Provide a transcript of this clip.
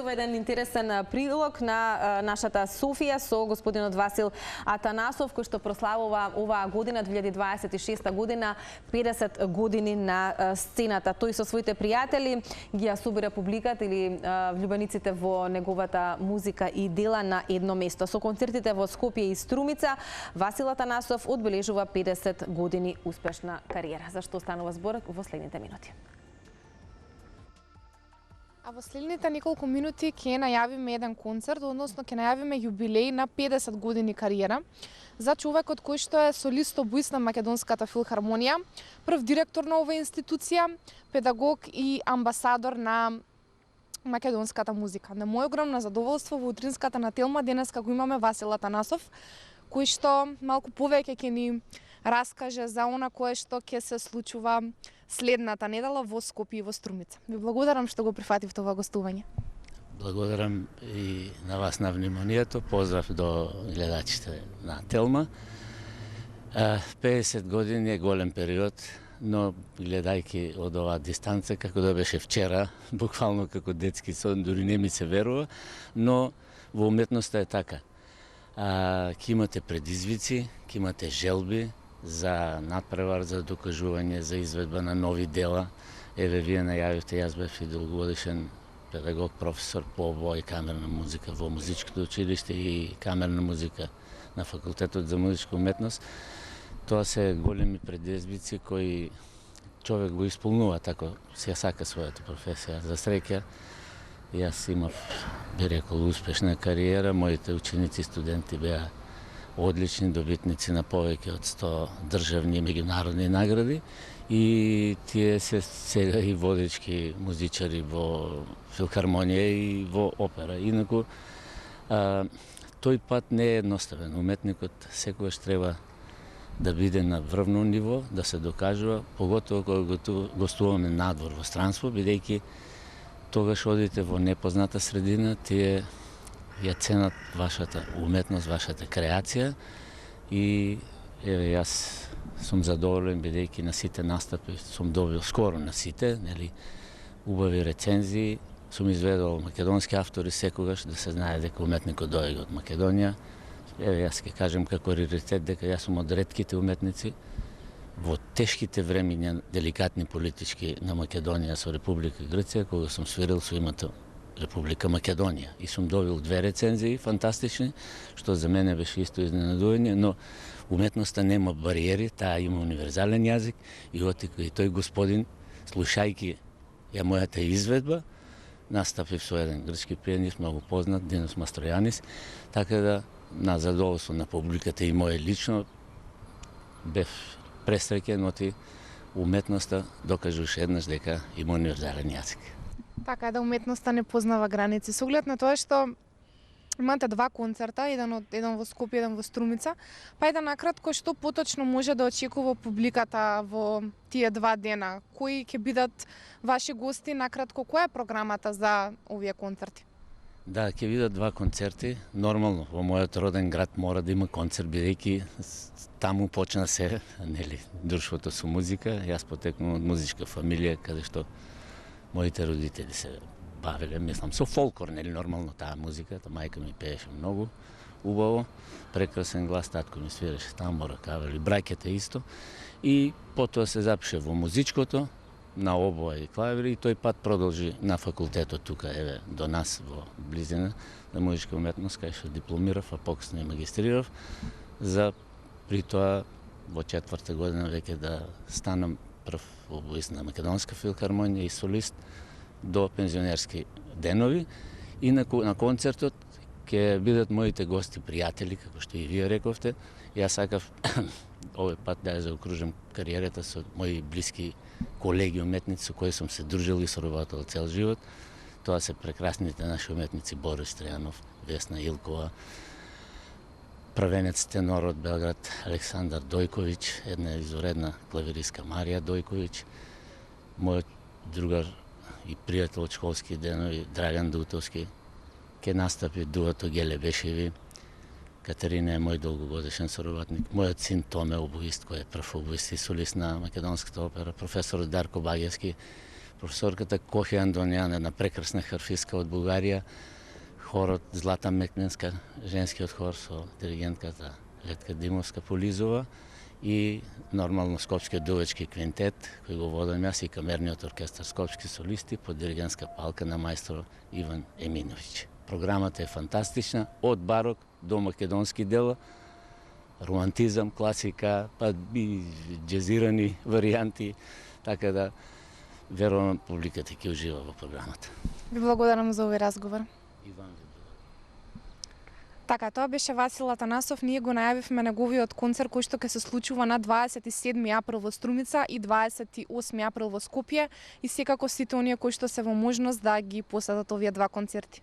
ова еден интересен прилог на нашата Софија со господинот Васил Атанасов, кој што прославува оваа година, 2026 година, 50 години на сцената. Тој со своите пријатели ги ја собира публиката или влюбениците во неговата музика и дела на едно место. Со концертите во Скопје и Струмица, Васил Атанасов одбележува 50 години успешна кариера. Зашто станува збор во следните минути. А во следните неколку минути ќе најавиме еден концерт, односно ќе најавиме јубилеј на 50 години кариера за човекот кој што е солист обојс на Македонската филхармонија, прв директор на оваа институција, педагог и амбасадор на македонската музика. На моје огромно задоволство во утринската на Телма денеска го имаме Васил Атанасов, кој што малку повеќе ќе ни раскаже за она кое што ќе се случува следната недела во Скопје и во Струмица. Ви благодарам што го прифативте ова гостување. Благодарам и на вас на вниманието. Поздрав до гледачите на Телма. 50 години е голем период, но гледајќи од оваа дистанца, како да беше вчера, буквално како детски сон, дури не ми се верува, но во уметноста е така. Ќе имате предизвици, ќе имате желби за надпревар, за докажување, за изведба на нови дела. Еве, вие најавивте, јас бев и долгогодишен педагог, професор по обој камерна музика во музичкото училиште и камерна музика на факултетот за музичка уметност. Тоа се големи предизвици кои човек го исполнува, тако си ја сака својата професија. За среќа, јас имав, би рекол, успешна кариера, моите ученици, студенти беа одлични, добитници на повеќе од 100 државни и меѓународни награди и тие се сега и водечки музичари во филхармонија и во опера. Инаку, тој пат не е едноставен. Уметникот секогаш треба да биде на врвно ниво, да се докажува, поготово кога гостуваме надвор во странство, бидејќи тогаш одите во непозната средина, тие ја ценат вашата уметност, вашата креација и еве јас сум задоволен бидејќи на сите настапи сум добил скоро на сите, нели, убави рецензии, сум изведувал македонски автори секогаш да се знае дека уметникот доаѓа од Македонија. Еве јас ќе кажем како раритет дека јас сум од ретките уметници во тешките времиња, деликатни политички на Македонија со Република Грција, кога сум свирил со името Република Македонија и сум добил 2 рецензии фантастични, што за мене беше исто изненадување, но уметноста нема бариери, таа има универзален јазик и отика и тој господин, слушајќи ја мојата изведба, настапив со еден грчки пианист, многу познат, Динос Мастројанис, така да на задоволство на публиката и моје лично бев пресреќен, оти уметноста докажуваше еднаш дека има универзален јазик. Така е, да уметноста не познава граници. Со оглед на тоа што имате 2 концерта, еден во Скопје, еден во Струмица, па еден накратко што поточно може да очекува публиката во тие 2 дена? Кои ќе бидат ваши гости? Накратко, која е програмата за овие концерти? Да, ќе бидат 2 концерти. Нормално, во мојот роден град мора да има концерт, бидејќи таму почна се, нели, друштвото со музика. Јас потекнувам од музичка фамилија, каде што моите родители се бавеле, мислам, со фолклор, нели, нормално таа музика, мајка ми пееше многу убаво, прекрасен глас, татко ми свиреше тамбура, кавали, браќата исто. И потоа се запише во музичкото, на обоа и клавири, и тој пат продолжи на факултетот тука, еве, до нас во близина на музичка уметност, кај што дипломирав, а покасно и магистрирав, за при тоа во 4-та година веќе да станам прв обојст на Македонска филхармонија и солист до пензионерски денови. И на концертот ќе бидат моите гости, пријатели, како што и вие рековте. Јас сакав овој пат да ја заокружам кариерата со мои блиски колеги уметници со кои сум се дружил и соработил цел живот. Тоа се прекрасните наши уметници Борис Тројанов, Весна Илкова, првенец тенор од Белград Александар Дојковиќ, една изоредна клавиристка Марија Дојковиќ, мојот другар и пријател од школски денови Драган Дутовски, ке настапи дуото Геле Бешеви, Катерина е мој долгогодишен соработник, мојот син Томе обоист, кој е прв обоист и солист на Македонската опера, професор Дарко Багевски, професорката Кохи Андонијан, една прекрасна харфистка од Бугарија, хорот Злата Мекненска, женскиот хор со диригентката Летка Димовска Полизова и нормално Скопскиот дувачки квинтет, кој го водам јас, и камерниот оркестар Скопски солисти под диригентска палка на мајстро Иван Еминовиќ. Програмата е фантастична, од барок до македонски дела, романтизам, класика, па и джезирани варијанти, така да верувам публиката ќе ужива во програмата. Ви благодарам за овој разговор. Иван ви. Така, тоа беше Васил Атанасов. Ние го најавивме неговиот концерт кој што ќе се случува на 27 април во Струмица и 28 април во Скопје, и секако сите оние кои што се во можност да ги посетат овие два концерти.